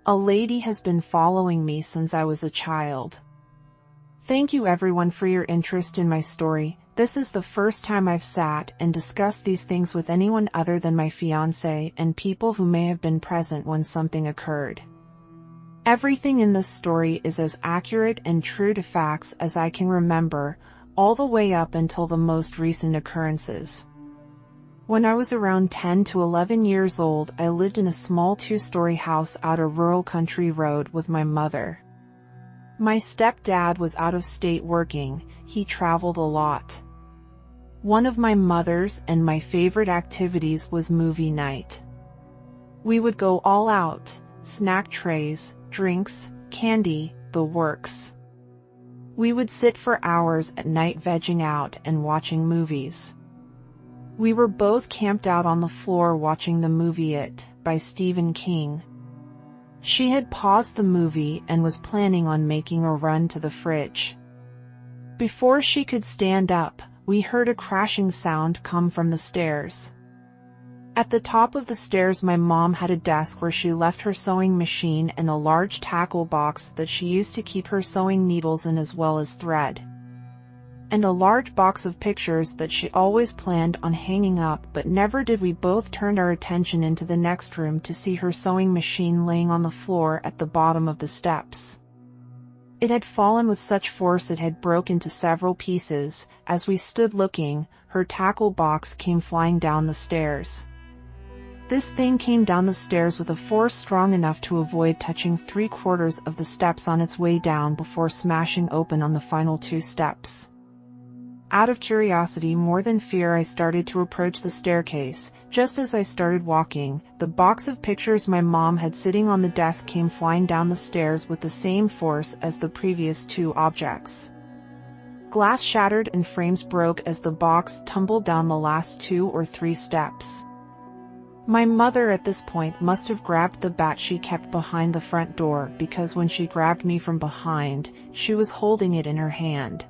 A lady has been following me since I was a child. Thank you everyone for your interest in my story. This is the first time I've sat and discussed these things with anyone other than my fiancé and people who may have been present when something occurred. Everything in this story is as accurate and true to facts as I can remember, all the way up until the most recent occurrences. When I was around 10 to 11 years old, I lived in a small 2-story house out a rural country road with my mother. My stepdad was out of state working. He traveled a lot. One of my mother's and my favorite activities was movie night. We would go all out, snack trays, drinks, candy, the works. We would sit for hours at night vegging out and watching movies. We were both camped out on the floor watching the movie It, by Stephen King. She had paused the movie and was planning on making a run to the fridge. Before she could stand up, we heard a crashing sound come from the stairs. At the top of the stairs, my mom had a desk where she left her sewing machine and a large tackle box that she used to keep her sewing needles in as well as thread. And a large box of pictures that she always planned on hanging up, but never did. We both turned our attention into the next room to see her sewing machine laying on the floor at the bottom of the steps. It had fallen with such force it had broken into several pieces. As we stood looking, her tackle box came flying down the stairs. This thing came down the stairs with a force strong enough to avoid touching 3/4 of the steps on its way down before smashing open on the final 2 steps. Out of curiosity more than fear, I started to approach the staircase. Just as I started walking, the box of pictures my mom had sitting on the desk came flying down the stairs with the same force as the previous 2 objects. Glass shattered and frames broke as the box tumbled down the last 2 or 3 steps. My mother at this point must have grabbed the bat she kept behind the front door, because when she grabbed me from behind, she was holding it in her hand.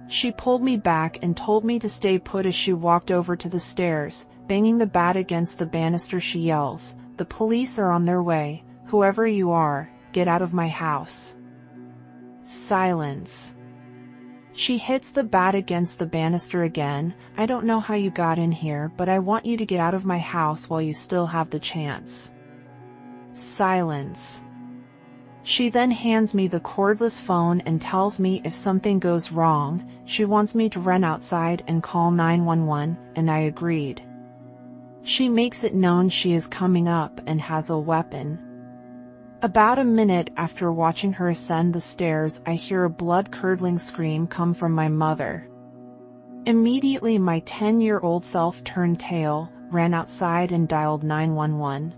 She pulled me back and told me to stay put. As she walked over to the stairs, banging the bat against the banister, she yells, "The police are on their way. Whoever you are, get out of my house." Silence. She hits the bat against the banister again. "I don't know how you got in here, but I want you to get out of my house while you still have the chance." Silence. She then hands me the cordless phone and tells me if something goes wrong, she wants me to run outside and call 911, and I agreed. She makes it known she is coming up and has a weapon. About a minute after watching her ascend the stairs, I hear a blood-curdling scream come from my mother. Immediately my 10-year-old self turned tail, ran outside and dialed 911.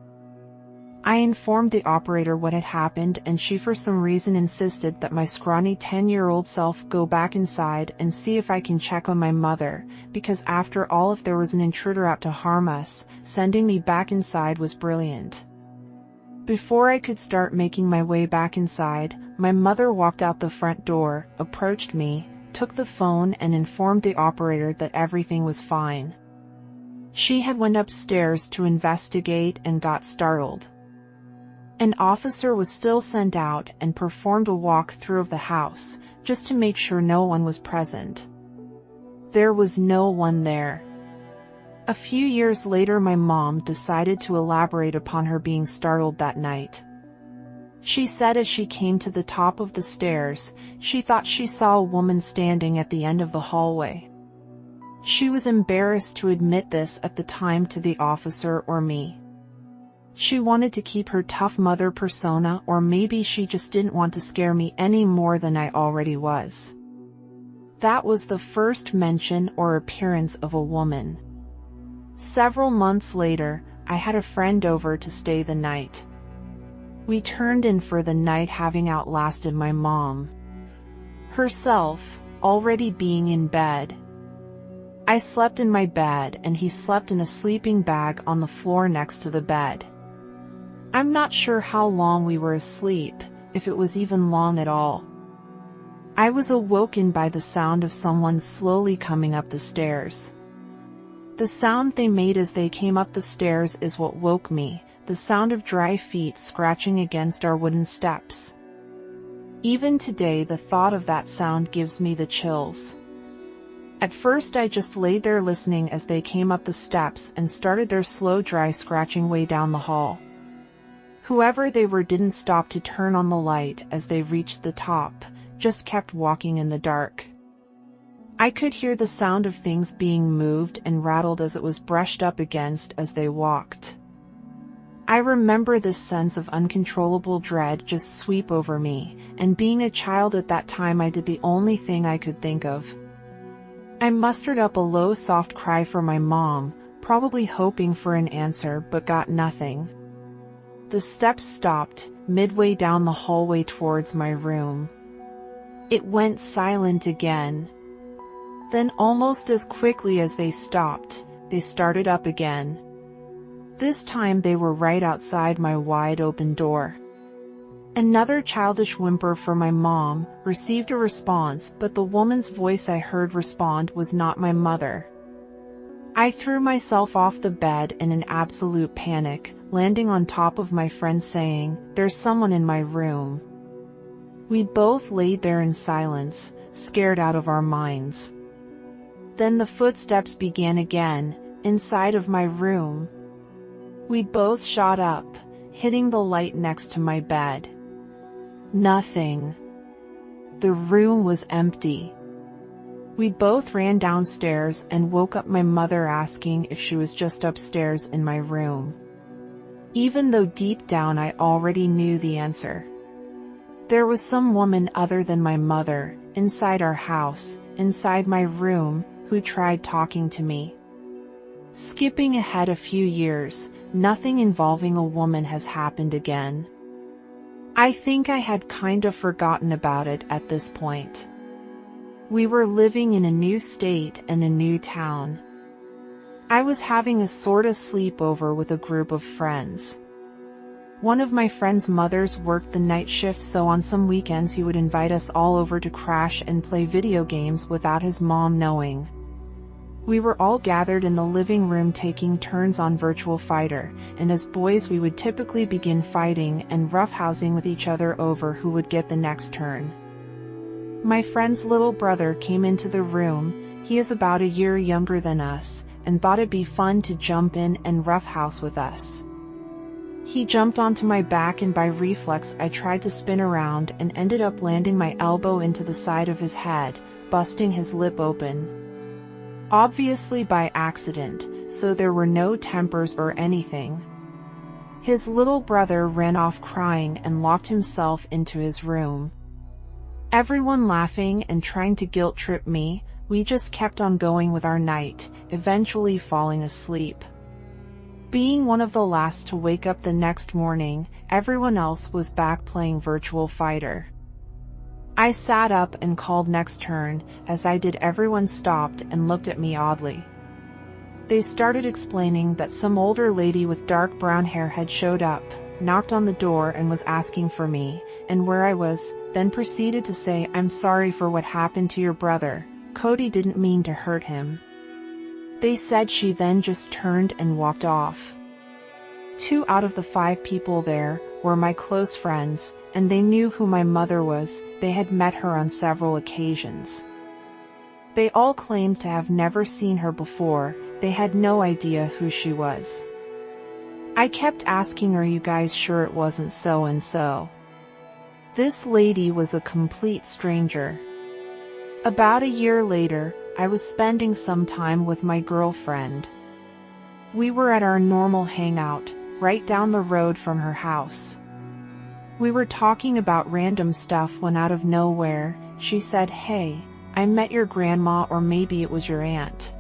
I informed the operator what had happened, and she for some reason insisted that my scrawny 10-year-old self go back inside and see if I can check on my mother, because after all, if there was an intruder out to harm us, sending me back inside was brilliant. Before I could start making my way back inside, my mother walked out the front door, approached me, took the phone and informed the operator that everything was fine. She had went upstairs to investigate and got startled. An officer was still sent out and performed a walk-through of the house, just to make sure no one was present. There was no one there. A few years later, my mom decided to elaborate upon her being startled that night. She said as she came to the top of the stairs, she thought she saw a woman standing at the end of the hallway. She was embarrassed to admit this at the time to the officer or me. She wanted to keep her tough mother persona, or maybe she just didn't want to scare me any more than I already was. That was the first mention or appearance of a woman. Several months later, I had a friend over to stay the night. We turned in for the night, having outlasted my mom herself, already being in bed. I slept in my bed and he slept in a sleeping bag on the floor next to the bed. I'm not sure how long we were asleep, if it was even long at all. I was awoken by the sound of someone slowly coming up the stairs. The sound they made as they came up the stairs is what woke me. the sound of dry feet scratching against our wooden steps. Even today, the thought of that sound gives me the chills. At first I just laid there listening as they came up the steps and started their slow dry scratching way down the hall. Whoever they were didn't stop to turn on the light as they reached the top, just kept walking in the dark. I could hear the sound of things being moved and rattled as it was brushed up against as they walked. I remember this sense of uncontrollable dread just sweep over me, and being a child at that time I did the only thing I could think of. I mustered up a low soft cry for my mom, probably hoping for an answer but got nothing. The steps stopped, midway down the hallway towards my room. It went silent again. Then almost as quickly as they stopped, they started up again. This time they were right outside my wide-open door. Another childish whimper for my mom received a response, but the woman's voice I heard respond was not my mother. I threw myself off the bed in an absolute panic, landing on top of my friend saying, "There's someone in my room." We both laid there in silence, scared out of our minds. Then the footsteps began again, inside of my room. We both shot up, hitting the light next to my bed. Nothing. The room was empty. We both ran downstairs and woke up my mother asking if she was just upstairs in my room. Even though deep down I already knew the answer. There was some woman other than my mother, inside our house, inside my room, who tried talking to me. Skipping ahead a few years, nothing involving a woman has happened again. I think I had kind of forgotten about it at this point. We were living in a new state and a new town. I was having a sort of sleepover with a group of friends. One of my friend's mothers worked the night shift, so on some weekends he would invite us all over to crash and play video games without his mom knowing. We were all gathered in the living room taking turns on Virtual Fighter, and as boys we would typically begin fighting and roughhousing with each other over who would get the next turn. My friend's little brother came into the room. He is about a year younger than us, and thought it'd be fun to jump in and roughhouse with us. He jumped onto my back, and by reflex I tried to spin around and ended up landing my elbow into the side of his head, busting his lip open. Obviously by accident, so there were no tempers or anything. His little brother ran off crying and locked himself into his room. Everyone laughing and trying to guilt trip me, we just kept on going with our night, eventually falling asleep. Being one of the last to wake up the next morning, everyone else was back playing Virtual Fighter. I sat up and called next turn. As I did, everyone stopped and looked at me oddly. They started explaining that some older lady with dark brown hair had showed up, knocked on the door and was asking for me, and where I was, then proceeded to say, "I'm sorry for what happened to your brother. Cody didn't mean to hurt him." They said she then just turned and walked off. 2 out of the 5 people there were my close friends, and they knew who my mother was. They had met her on several occasions. They all claimed to have never seen her before. They had no idea who she was. I kept asking, "Are you guys sure it wasn't so and so?" This lady was a complete stranger. About a year later, I was spending some time with my girlfriend. We were at our normal hangout, right down the road from her house. We were talking about random stuff when out of nowhere, she said, "Hey, I met your grandma, or maybe it was your aunt."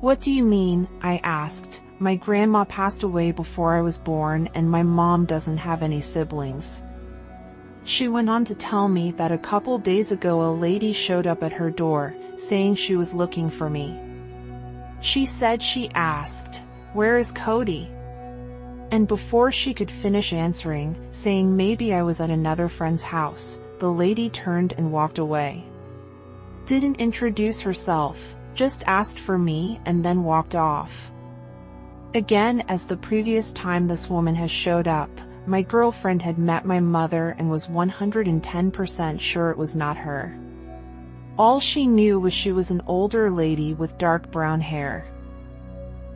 "What do you mean?" I asked. "My grandma passed away before I was born, and my mom doesn't have any siblings." She went on to tell me that a couple days ago a lady showed up at her door, saying she was looking for me. She said she asked, "Where is Cody?" And before she could finish answering, saying maybe I was at another friend's house, the lady turned and walked away. Didn't introduce herself, just asked for me and then walked off. Again, as the previous time this woman has showed up, my girlfriend had met my mother and was 110% sure it was not her. All she knew was she was an older lady with dark brown hair.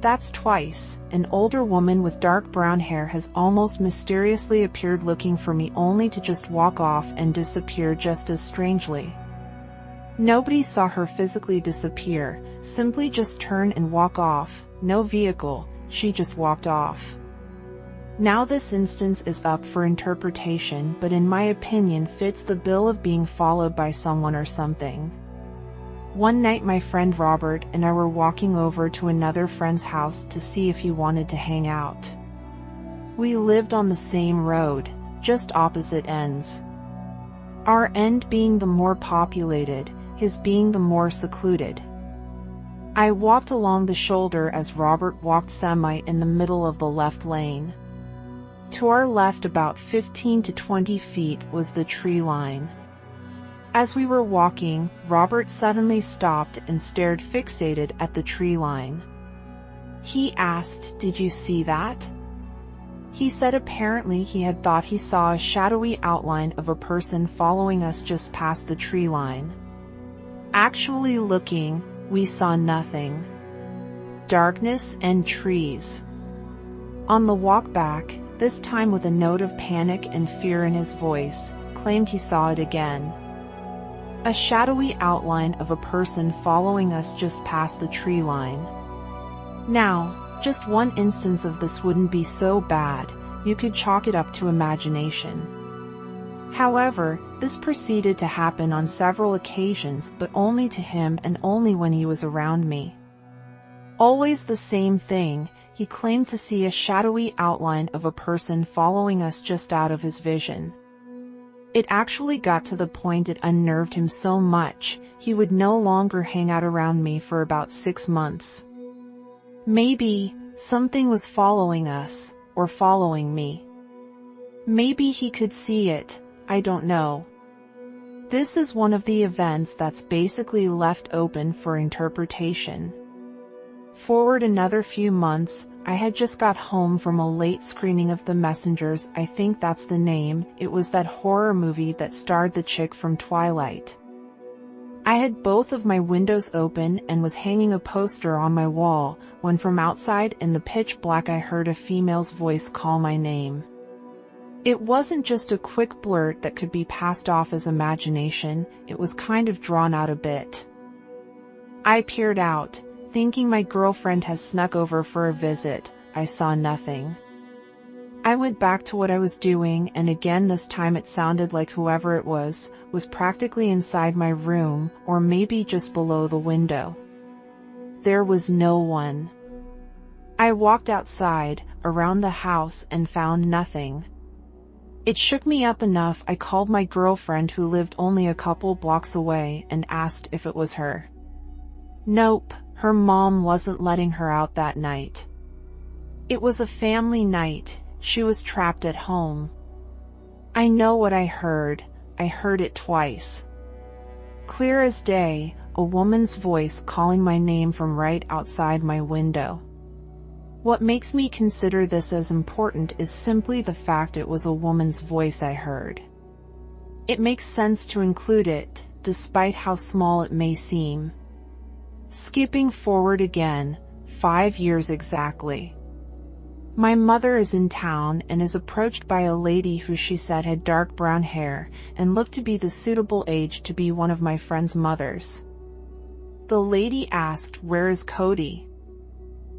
That's twice. An older woman with dark brown hair has almost mysteriously appeared looking for me, only to just walk off and disappear just as strangely. Nobody saw her physically disappear, simply just turn and walk off, no vehicle, she just walked off. Now this instance is up for interpretation, but in my opinion fits the bill of being followed by someone or something. One night my friend Robert and I were walking over to another friend's house to see if he wanted to hang out. We lived on the same road, just opposite ends. Our end being the more populated, his being the more secluded. I walked along the shoulder as Robert walked semi in the middle of the left lane. To our left about 15 to 20 feet was the tree line. As we were walking, Robert suddenly stopped and stared fixated at the tree line. He asked, "Did you see that?" He said apparently he had thought he saw a shadowy outline of a person following us just past the tree line. Actually looking, we saw nothing. Darkness and trees. On the walk back, this time with a note of panic and fear in his voice, claimed he saw it again. A shadowy outline of a person following us just past the tree line. Now, just one instance of this wouldn't be so bad, you could chalk it up to imagination. However, this proceeded to happen on several occasions, but only to him and only when he was around me. Always the same thing, he claimed to see a shadowy outline of a person following us just out of his vision. It actually got to the point it unnerved him so much, he would no longer hang out around me for about 6 months. Maybe something was following us, or following me. Maybe he could see it, I don't know. This is one of the events that's basically left open for interpretation. Forward another few months, I had just got home from a late screening of The Messengers, I think that's the name. It was that horror movie that starred the chick from Twilight. I had both of my windows open and was hanging a poster on my wall, when from outside in the pitch black I heard a female's voice call my name. It wasn't just a quick blurt that could be passed off as imagination, it was kind of drawn out a bit. I peered out, thinking my girlfriend has snuck over for a visit. I saw nothing. I went back to what I was doing, and again this time it sounded like whoever it was practically inside my room, or maybe just below the window. There was no one. I walked outside, around the house, and found nothing. It shook me up enough I called my girlfriend who lived only a couple blocks away and asked if it was her. Nope, her mom wasn't letting her out that night. It was a family night, she was trapped at home. I know what I heard it twice. Clear as day, a woman's voice calling my name from right outside my window. What makes me consider this as important is simply the fact it was a woman's voice I heard. It makes sense to include it, despite how small it may seem. Skipping forward again, 5 years exactly. My mother is in town and is approached by a lady who she said had dark brown hair and looked to be the suitable age to be one of my friend's mothers. The lady asked, "Where is Cody?"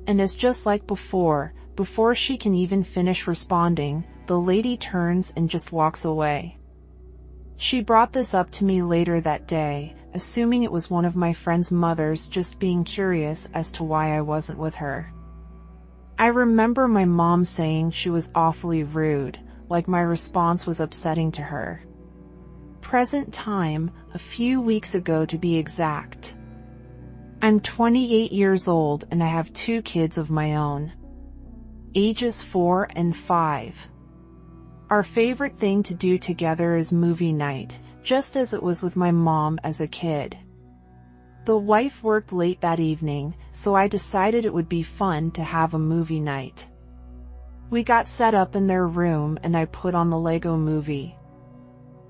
And as just like before she can even finish responding, the lady turns and just walks away. She brought this up to me later that day, assuming it was one of my friend's mothers just being curious as to why I wasn't with her. I remember my mom saying she was awfully rude, like my response was upsetting to her. Present time, a few weeks ago to be exact. I'm 28 years old and I have 2 kids of my own. Ages 4 and 5. Our favorite thing to do together is movie night, just as it was with my mom as a kid. The wife worked late that evening, so I decided it would be fun to have a movie night. We got set up in their room and I put on the Lego movie.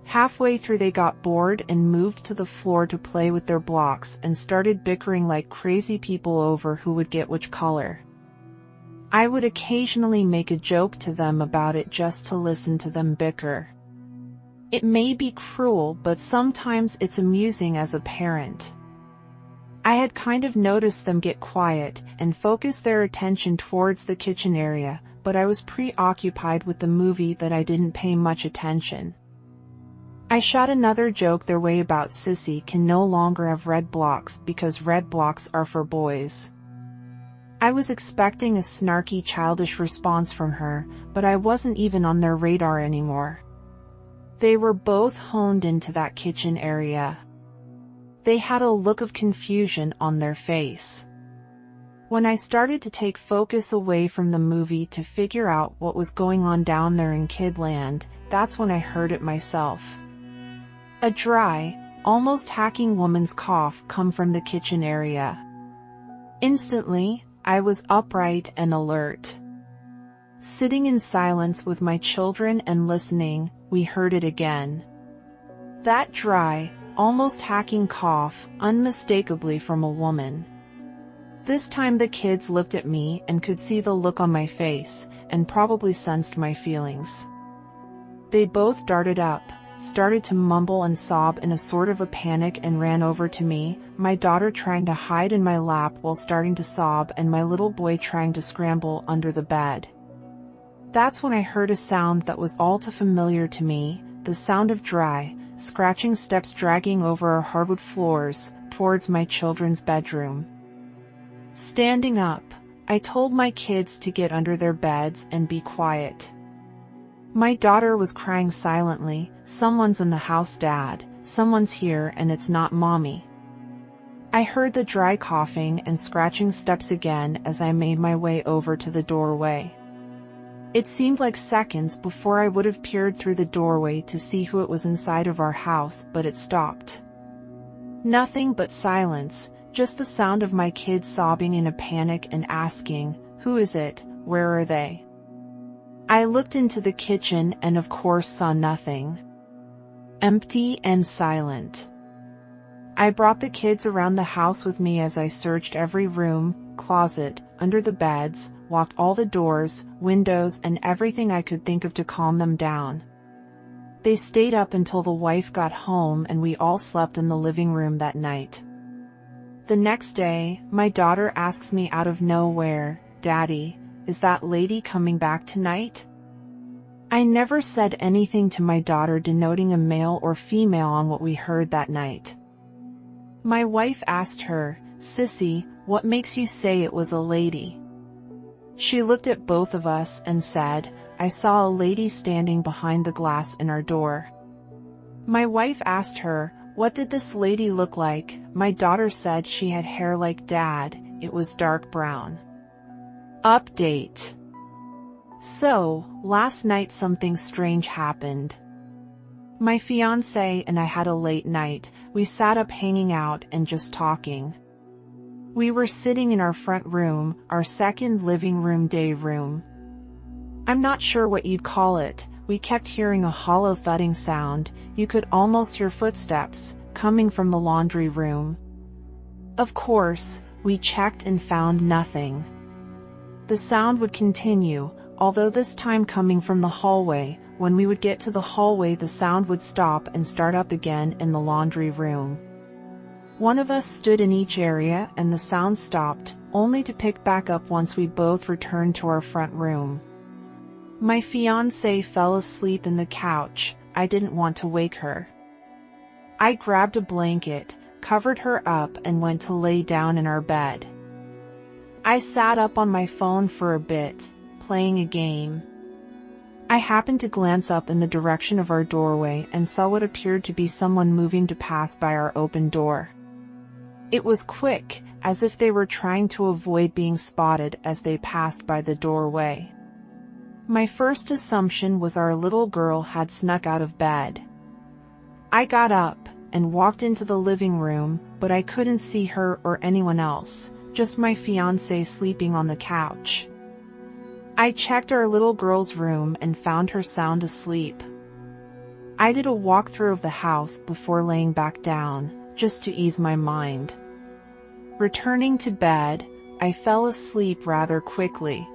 Halfway through they got bored and moved to the floor to play with their blocks and started bickering like crazy people over who would get which color. I would occasionally make a joke to them about it just to listen to them bicker. It may be cruel, but sometimes it's amusing as a parent. I had kind of noticed them get quiet and focus their attention towards the kitchen area, but I was preoccupied with the movie that I didn't pay much attention. I shot another joke their way about Sissy can no longer have red blocks because red blocks are for boys. I was expecting a snarky childish response from her, but I wasn't even on their radar anymore. They were both honed into that kitchen area. They had a look of confusion on their face. When I started to take focus away from the movie to figure out what was going on down there in Kidland, that's when I heard it myself. A dry, almost hacking woman's cough come from the kitchen area. Instantly, I was upright and alert. Sitting in silence with my children and listening, we heard it again. That dry, almost hacking cough, unmistakably from a woman. This time the kids looked at me and could see the look on my face, and probably sensed my feelings. They both darted up, started to mumble and sob in a sort of a panic and ran over to me, my daughter trying to hide in my lap while starting to sob and my little boy trying to scramble under the bed. That's when I heard a sound that was all too familiar to me, the sound of dry, scratching steps dragging over our hardwood floors, towards my children's bedroom. Standing up, I told my kids to get under their beds and be quiet. My daughter was crying silently, "Someone's in the house, Dad, someone's here and it's not Mommy." I heard the dry coughing and scratching steps again as I made my way over to the doorway. It seemed like seconds before I would have peered through the doorway to see who it was inside of our house, but it stopped. Nothing but silence, just the sound of my kids sobbing in a panic and asking, "Who is it? Where are they?" I looked into the kitchen and of course saw nothing. Empty and silent. I brought the kids around the house with me as I searched every room, closet, under the beds, locked all the doors, windows, and everything I could think of to calm them down. They stayed up until the wife got home and we all slept in the living room that night. The next day, my daughter asks me out of nowhere, "Daddy, is that lady coming back tonight?" I never said anything to my daughter denoting a male or female on what we heard that night. My wife asked her, "Sissy, what makes you say it was a lady?" She looked at both of us and said, "I saw a lady standing behind the glass in our door." My wife asked her, "What did this lady look like?" My daughter said she had hair like Dad, it was dark brown. Update. So, last night something strange happened. My fiancé and I had a late night. We sat up hanging out and just talking. We were sitting in our front room, our second living room day room. I'm not sure what you'd call it. We kept hearing a hollow thudding sound. You could almost hear footsteps, coming from the laundry room. Of course, we checked and found nothing. The sound would continue, although this time coming from the hallway. When we would get to the hallway, the sound would stop and start up again in the laundry room. One of us stood in each area and the sound stopped, only to pick back up once we both returned to our front room. My fiancée fell asleep in the couch. I didn't want to wake her. I grabbed a blanket, covered her up and went to lay down in our bed. I sat up on my phone for a bit, playing a game. I happened to glance up in the direction of our doorway and saw what appeared to be someone moving to pass by our open door. It was quick, as if they were trying to avoid being spotted as they passed by the doorway. My first assumption was our little girl had snuck out of bed. I got up, and walked into the living room, but I couldn't see her or anyone else, just my fiancé sleeping on the couch. I checked our little girl's room and found her sound asleep. I did a walkthrough of the house before laying back down, just to ease my mind. Returning to bed, I fell asleep rather quickly.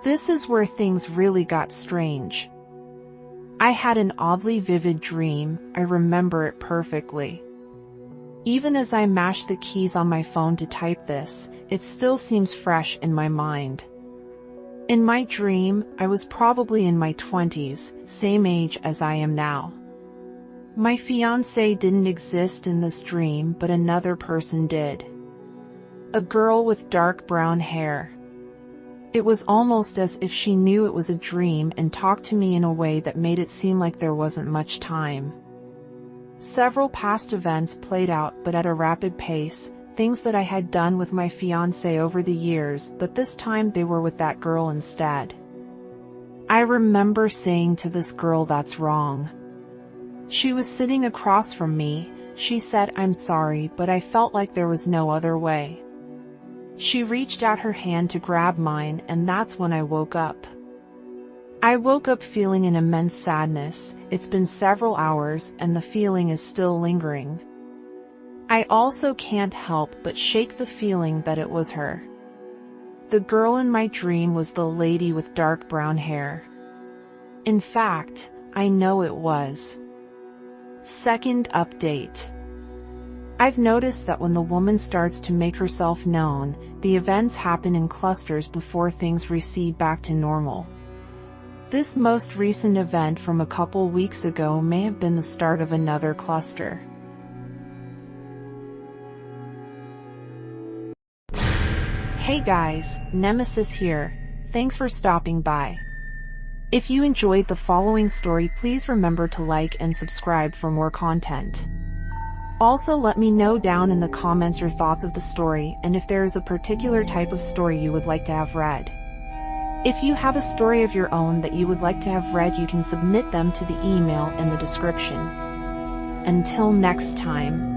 This is where things really got strange. I had an oddly vivid dream. I remember it perfectly. Even as I mashed the keys on my phone to type this, it still seems fresh in my mind. In my dream, I was probably in my 20s, same age as I am now. My fiancé didn't exist in this dream, but another person did. A girl with dark brown hair. It was almost as if she knew it was a dream and talked to me in a way that made it seem like there wasn't much time. Several past events played out, but at a rapid pace, things that I had done with my fiancé over the years, but this time they were with that girl instead. I remember saying to this girl, "That's wrong." She was sitting across from me. She said, "I'm sorry, but I felt like there was no other way." She reached out her hand to grab mine, and that's when I woke up. I woke up feeling an immense sadness. It's been several hours, and the feeling is still lingering. I also can't help but shake the feeling that it was her. The girl in my dream was the lady with dark brown hair. In fact, I know it was. Second update. I've noticed that when the woman starts to make herself known, the events happen in clusters before things recede back to normal. This most recent event from a couple weeks ago may have been the start of another cluster. Hey guys, Nemesis here. Thanks for stopping by. If you enjoyed the following story, please remember to like and subscribe for more content. Also, let me know down in the comments your thoughts of the story and if there is a particular type of story you would like to have read. If you have a story of your own that you would like to have read, you can submit them to the email in the description. Until next time.